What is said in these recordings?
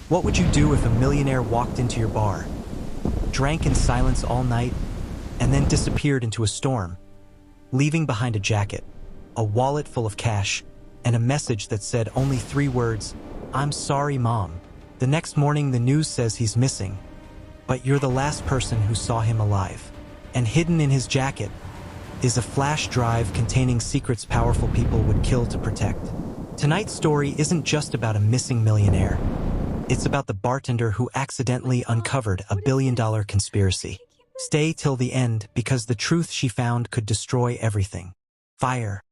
What would you do if a millionaire walked into your bar, drank in silence all night, and then disappeared into a storm, leaving behind a jacket, a wallet full of cash, and a message that said only 3 words, "I'm sorry, Mom." The next morning the news says he's missing, but you're the last person who saw him alive. And hidden in his jacket is a flash drive containing secrets powerful people would kill to protect. Tonight's story isn't just about a missing millionaire. It's about the bartender who accidentally uncovered a billion-dollar conspiracy. Stay till the end because the truth she found could destroy everything. Fire.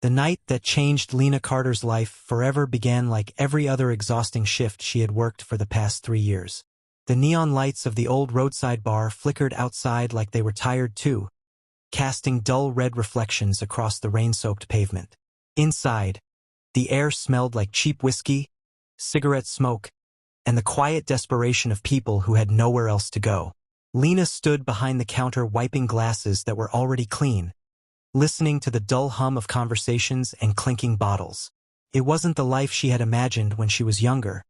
The night that changed Lina Carter's life forever began like every other exhausting shift she had worked for the past 3 years. The neon lights of the old roadside bar flickered outside like they were tired too, casting dull red reflections across the rain-soaked pavement. Inside, the air smelled like cheap whiskey, cigarette smoke, and the quiet desperation of people who had nowhere else to go. Lina stood behind the counter wiping glasses that were already clean, listening to the dull hum of conversations and clinking bottles. It wasn't the life she had imagined when she was younger,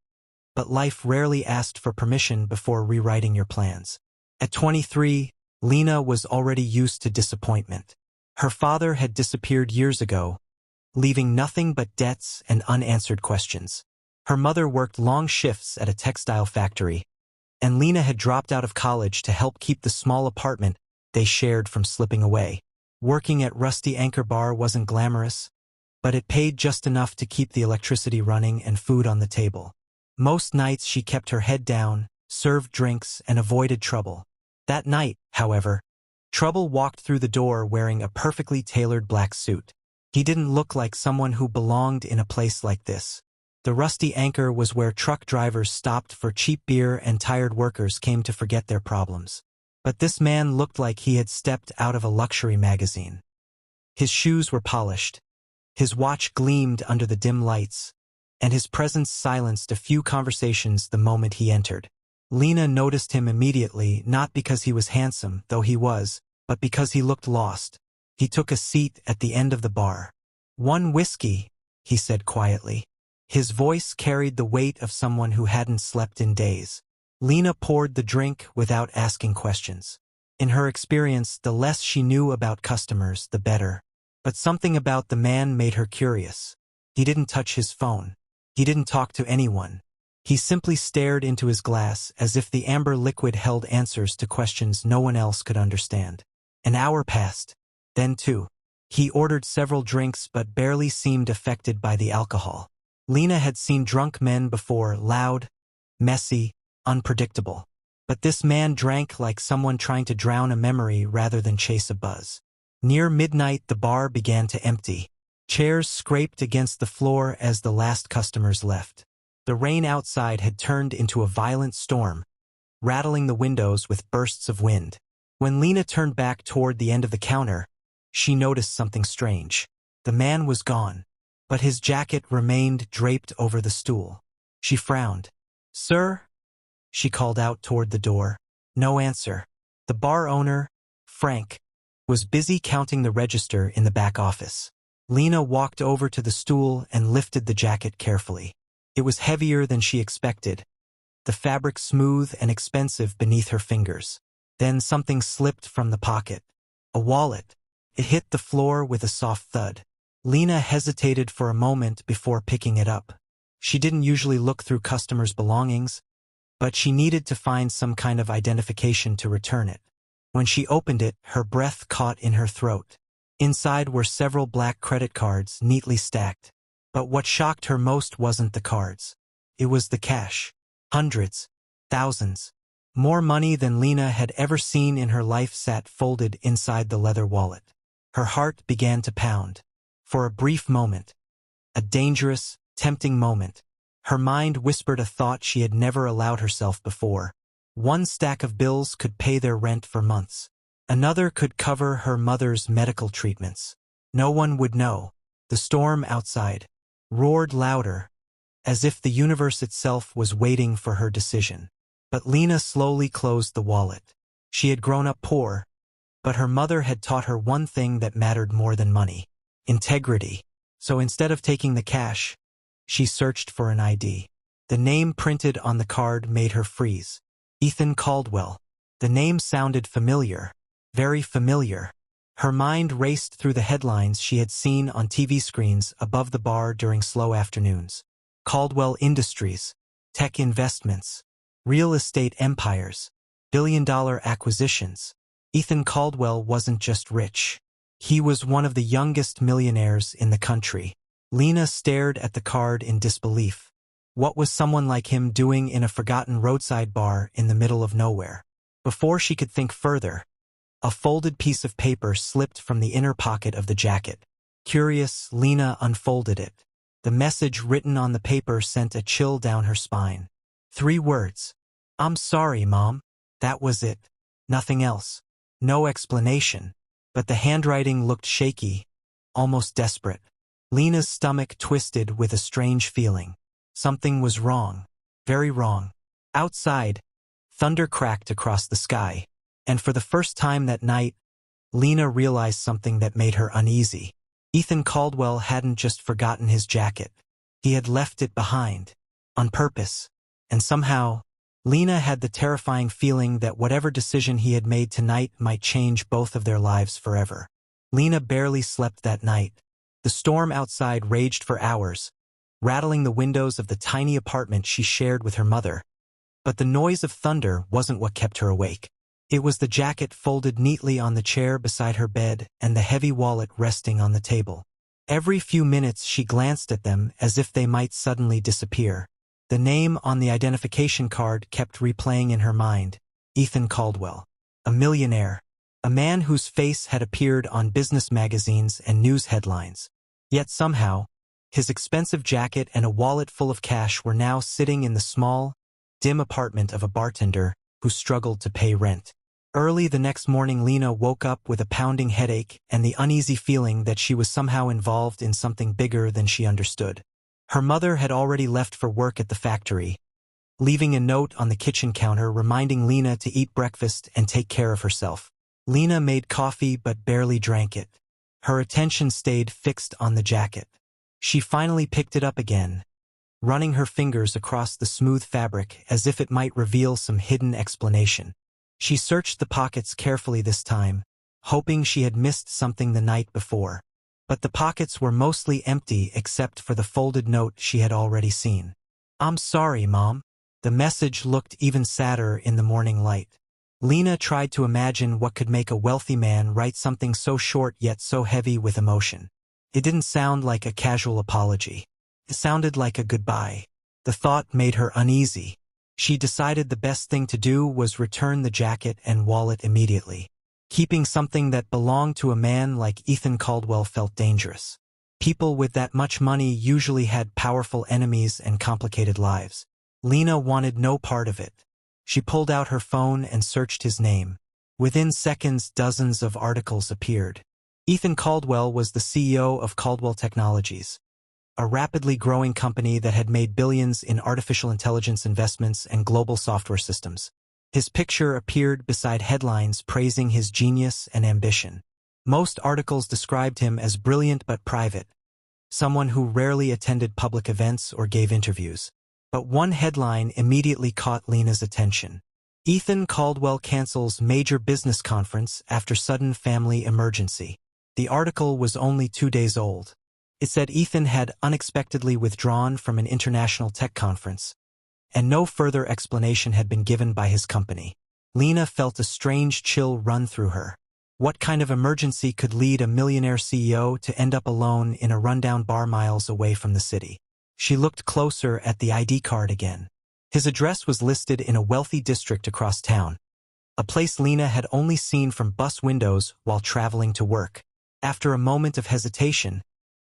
but life rarely asked for permission before rewriting your plans. At 23, Lina was already used to disappointment. Her father had disappeared years ago, leaving nothing but debts and unanswered questions. Her mother worked long shifts at a textile factory, and Lina had dropped out of college to help keep the small apartment they shared from slipping away. Working at Rusty Anchor Bar wasn't glamorous, but it paid just enough to keep the electricity running and food on the table. Most nights she kept her head down, served drinks, and avoided Trouble. That night, however, Trouble walked through the door wearing a perfectly tailored black suit. He didn't look like someone who belonged in a place like this. The Rusty Anchor was where truck drivers stopped for cheap beer and tired workers came to forget their problems. But this man looked like he had stepped out of a luxury magazine. His shoes were polished, his watch gleamed under the dim lights, and his presence silenced a few conversations the moment he entered. Lina noticed him immediately, not because he was handsome, though he was, but because he looked lost. He took a seat at the end of the bar. "1 whiskey," he said quietly. His voice carried the weight of someone who hadn't slept in days. Lina poured the drink without asking questions. In her experience, the less she knew about customers, the better. But something about the man made her curious. He didn't touch his phone. He didn't talk to anyone. He simply stared into his glass as if the amber liquid held answers to questions no one else could understand. An hour passed. Then 2. He ordered several drinks but barely seemed affected by the alcohol. Lina had seen drunk men before, loud, messy, unpredictable. But this man drank like someone trying to drown a memory rather than chase a buzz. Near midnight the bar began to empty. Chairs scraped against the floor as the last customers left. The rain outside had turned into a violent storm, rattling the windows with bursts of wind. When Lina turned back toward the end of the counter, she noticed something strange. The man was gone, but his jacket remained draped over the stool. She frowned. "Sir?" she called out toward the door. No answer. The bar owner, Frank, was busy counting the register in the back office. Lina walked over to the stool and lifted the jacket carefully. It was heavier than she expected, the fabric smooth and expensive beneath her fingers. Then something slipped from the pocket. A wallet. It hit the floor with a soft thud. Lina hesitated for a moment before picking it up. She didn't usually look through customers' belongings, but she needed to find some kind of identification to return it. When she opened it, her breath caught in her throat. Inside were several black credit cards neatly stacked. But what shocked her most wasn't the cards. It was the cash. Hundreds, thousands. More money than Lina had ever seen in her life sat folded inside the leather wallet. Her heart began to pound. For a brief moment, a dangerous, tempting moment, her mind whispered a thought she had never allowed herself before. 1 stack of bills could pay their rent for months. Another could cover her mother's medical treatments. No one would know. The storm outside roared louder, as if the universe itself was waiting for her decision. But Lina slowly closed the wallet. She had grown up poor, but her mother had taught her one thing that mattered more than money: integrity. So instead of taking the cash, she searched for an ID. The name printed on the card made her freeze. Ethan Caldwell. The name sounded familiar. Very familiar. Her mind raced through the headlines she had seen on TV screens above the bar during slow afternoons. Caldwell Industries. Tech investments. Real estate empires. Billion-dollar acquisitions. Ethan Caldwell wasn't just rich. He was one of the youngest millionaires in the country. Lina stared at the card in disbelief. What was someone like him doing in a forgotten roadside bar in the middle of nowhere? Before she could think further, a folded piece of paper slipped from the inner pocket of the jacket. Curious, Lina unfolded it. The message written on the paper sent a chill down her spine. 3 words. "I'm sorry, Mom." That was it. Nothing else. No explanation. But the handwriting looked shaky, almost desperate. Lina's stomach twisted with a strange feeling. Something was wrong. Very wrong. Outside, thunder cracked across the sky, and for the first time that night, Lina realized something that made her uneasy. Ethan Caldwell hadn't just forgotten his jacket. He had left it behind. On purpose. And somehow, Lina had the terrifying feeling that whatever decision he had made tonight might change both of their lives forever. Lina barely slept that night. The storm outside raged for hours, rattling the windows of the tiny apartment she shared with her mother. But the noise of thunder wasn't what kept her awake. It was the jacket folded neatly on the chair beside her bed and the heavy wallet resting on the table. Every few minutes she glanced at them as if they might suddenly disappear. The name on the identification card kept replaying in her mind. Ethan Caldwell. A millionaire. A man whose face had appeared on business magazines and news headlines. Yet somehow, his expensive jacket and a wallet full of cash were now sitting in the small, dim apartment of a bartender who struggled to pay rent. Early the next morning, Lina woke up with a pounding headache and the uneasy feeling that she was somehow involved in something bigger than she understood. Her mother had already left for work at the factory, leaving a note on the kitchen counter reminding Lina to eat breakfast and take care of herself. Lina made coffee but barely drank it. Her attention stayed fixed on the jacket. She finally picked it up again, running her fingers across the smooth fabric as if it might reveal some hidden explanation. She searched the pockets carefully this time, hoping she had missed something the night before. But the pockets were mostly empty except for the folded note she had already seen. "I'm sorry, Mom." The message looked even sadder in the morning light. Lina tried to imagine what could make a wealthy man write something so short yet so heavy with emotion. It didn't sound like a casual apology. It sounded like a goodbye. The thought made her uneasy. She decided the best thing to do was return the jacket and wallet immediately. Keeping something that belonged to a man like Ethan Caldwell felt dangerous. People with that much money usually had powerful enemies and complicated lives. Lina wanted no part of it. She pulled out her phone and searched his name. Within seconds, dozens of articles appeared. Ethan Caldwell was the CEO of Caldwell Technologies, a rapidly growing company that had made billions in artificial intelligence investments and global software systems. His picture appeared beside headlines praising his genius and ambition. Most articles described him as brilliant but private, someone who rarely attended public events or gave interviews. But one headline immediately caught Lina's attention. Ethan Caldwell cancels major business conference after sudden family emergency. The article was only 2 days old. It said Ethan had unexpectedly withdrawn from an international tech conference, and no further explanation had been given by his company. Lina felt a strange chill run through her. What kind of emergency could lead a millionaire CEO to end up alone in a rundown bar miles away from the city? She looked closer at the ID card again. His address was listed in a wealthy district across town, a place Lina had only seen from bus windows while traveling to work. After a moment of hesitation,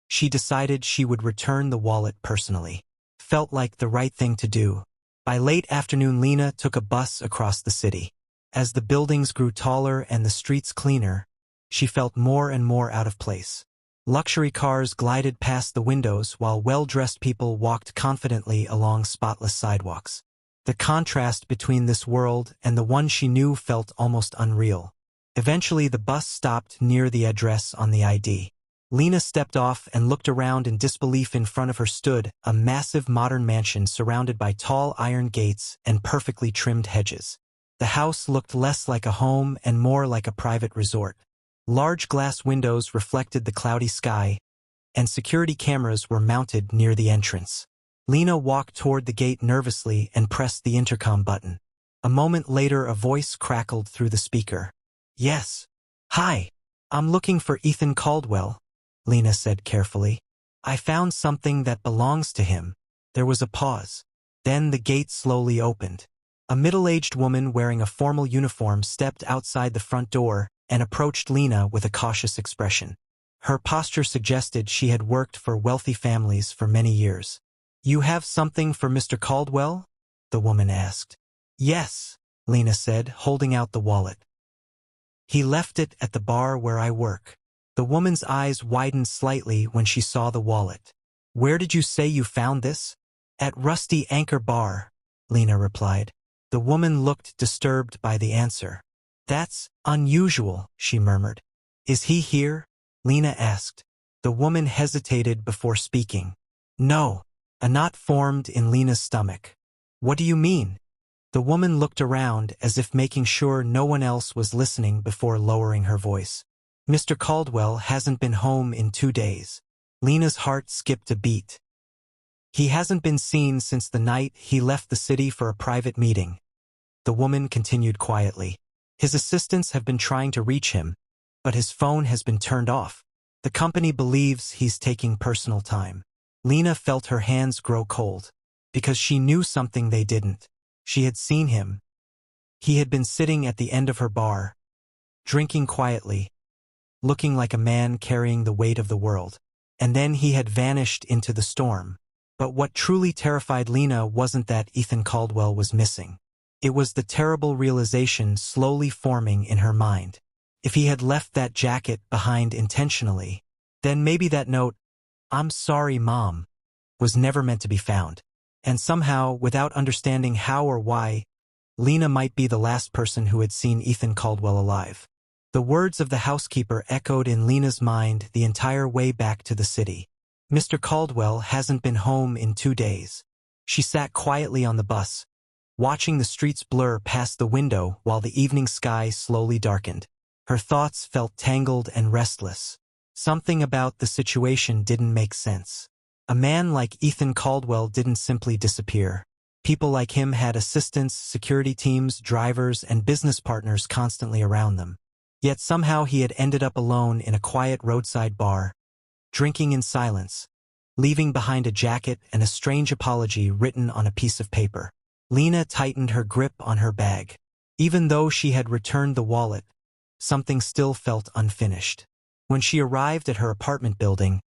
she decided she would return the wallet personally. Felt like the right thing to do. By late afternoon, Lina took a bus across the city. As the buildings grew taller and the streets cleaner, she felt more and more out of place. Luxury cars glided past the windows while well-dressed people walked confidently along spotless sidewalks. The contrast between this world and the one she knew felt almost unreal. Eventually, the bus stopped near the address on the ID. Lina stepped off and looked around in disbelief. In front of her stood a massive modern mansion surrounded by tall iron gates and perfectly trimmed hedges. The house looked less like a home and more like a private resort. Large glass windows reflected the cloudy sky, and security cameras were mounted near the entrance. Lina walked toward the gate nervously and pressed the intercom button. A moment later, a voice crackled through the speaker. "Yes. Hi. I'm looking for Ethan Caldwell," Lina said carefully. "I found something that belongs to him." There was a pause. Then the gate slowly opened. A middle-aged woman wearing a formal uniform stepped outside the front door and approached Lina with a cautious expression. Her posture suggested she had worked for wealthy families for many years. "You have something for Mr. Caldwell?" the woman asked. "Yes," Lina said, holding out the wallet. "He left it at the bar where I work." The woman's eyes widened slightly when she saw the wallet. "Where did you say you found this?" "At Rusty Anchor Bar," Lina replied. The woman looked disturbed by the answer. "That's unusual," she murmured. "Is he here?" Lina asked. The woman hesitated before speaking. "No." A knot formed in Lina's stomach. "What do you mean?" The woman looked around as if making sure no one else was listening before lowering her voice. "Mr. Caldwell hasn't been home in 2 days." Lina's heart skipped a beat. "He hasn't been seen since the night he left the city for a private meeting," the woman continued quietly. "His assistants have been trying to reach him, but his phone has been turned off. The company believes he's taking personal time." Lina felt her hands grow cold, because she knew something they didn't. She had seen him. He had been sitting at the end of her bar, drinking quietly, looking like a man carrying the weight of the world. And then he had vanished into the storm. But what truly terrified Lina wasn't that Ethan Caldwell was missing. It was the terrible realization slowly forming in her mind. If he had left that jacket behind intentionally, then maybe that note, "I'm sorry, Mom," was never meant to be found. And somehow, without understanding how or why, Lina might be the last person who had seen Ethan Caldwell alive. The words of the housekeeper echoed in Lina's mind the entire way back to the city. "Mr. Caldwell hasn't been home in 2 days." She sat quietly on the bus, watching the streets blur past the window while the evening sky slowly darkened. Her thoughts felt tangled and restless. Something about the situation didn't make sense. A man like Ethan Caldwell didn't simply disappear. People like him had assistants, security teams, drivers, and business partners constantly around them. Yet somehow he had ended up alone in a quiet roadside bar, drinking in silence, leaving behind a jacket and a strange apology written on a piece of paper. Lina tightened her grip on her bag. Even though she had returned the wallet, something still felt unfinished. When she arrived at her apartment building,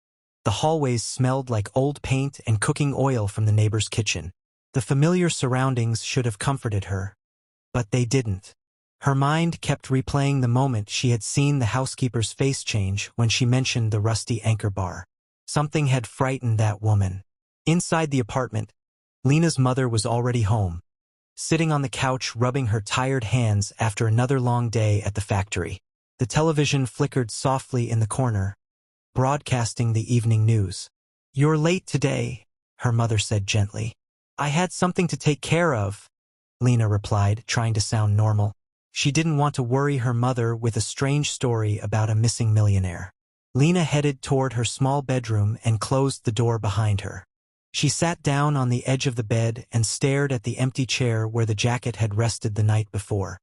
the hallways smelled like old paint and cooking oil from the neighbor's kitchen. The familiar surroundings should have comforted her, but they didn't. Her mind kept replaying the moment she had seen the housekeeper's face change when she mentioned the Rusty Anchor Bar. Something had frightened that woman. Inside the apartment, Lina's mother was already home, sitting on the couch rubbing her tired hands after another long day at the factory. The television flickered softly in the corner, broadcasting the evening news. "You're late today," her mother said gently. "I had something to take care of," Lina replied, trying to sound normal. She didn't want to worry her mother with a strange story about a missing millionaire. Lina headed toward her small bedroom and closed the door behind her. She sat down on the edge of the bed and stared at the empty chair where the jacket had rested the night before.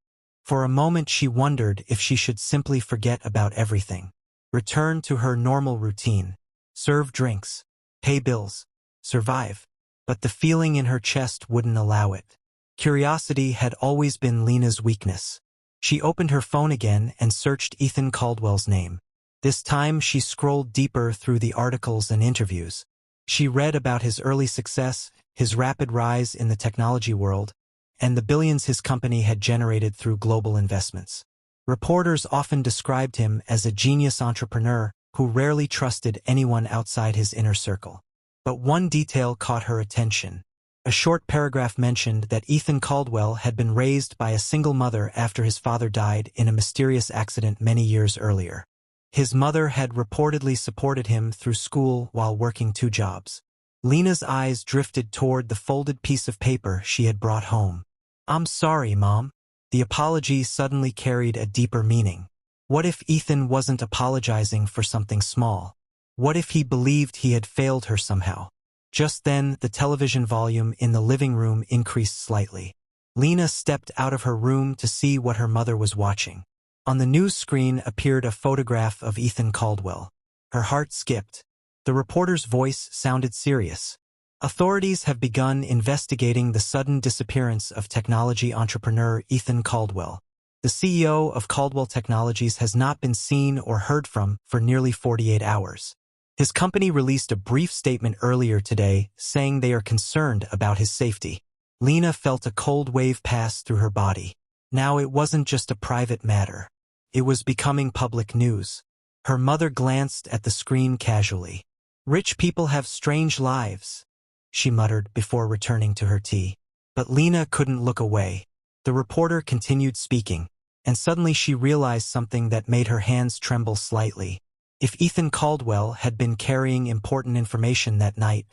For a moment she wondered if she should simply forget about everything, return to her normal routine, serve drinks, pay bills, survive. But the feeling in her chest wouldn't allow it. Curiosity had always been Lina's weakness. She opened her phone again and searched Ethan Caldwell's name. This time she scrolled deeper through the articles and interviews. She read about his early success, his rapid rise in the technology world, and the billions his company had generated through global investments. Reporters often described him as a genius entrepreneur who rarely trusted anyone outside his inner circle. But one detail caught her attention. A short paragraph mentioned that Ethan Caldwell had been raised by a single mother after his father died in a mysterious accident many years earlier. His mother had reportedly supported him through school while working 2 jobs. Lina's eyes drifted toward the folded piece of paper she had brought home. "I'm sorry, Mom." The apology suddenly carried a deeper meaning. What if Ethan wasn't apologizing for something small? What if he believed he had failed her somehow? Just then, the television volume in the living room increased slightly. Lina stepped out of her room to see what her mother was watching. On the news screen appeared a photograph of Ethan Caldwell. Her heart skipped. The reporter's voice sounded serious. "Authorities have begun investigating the sudden disappearance of technology entrepreneur Ethan Caldwell. The CEO of Caldwell Technologies has not been seen or heard from for nearly 48 hours. His company released a brief statement earlier today saying they are concerned about his safety." Lina felt a cold wave pass through her body. Now it wasn't just a private matter. It was becoming public news. Her mother glanced at the screen casually. "Rich people have strange lives," she muttered before returning to her tea. But Lina couldn't look away. The reporter continued speaking, and suddenly she realized something that made her hands tremble slightly. If Ethan Caldwell had been carrying important information that night,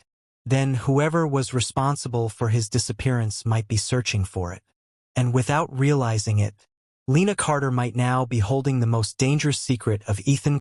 then whoever was responsible for his disappearance might be searching for it. And without realizing it, Lina Carter might now be holding the most dangerous secret of Ethan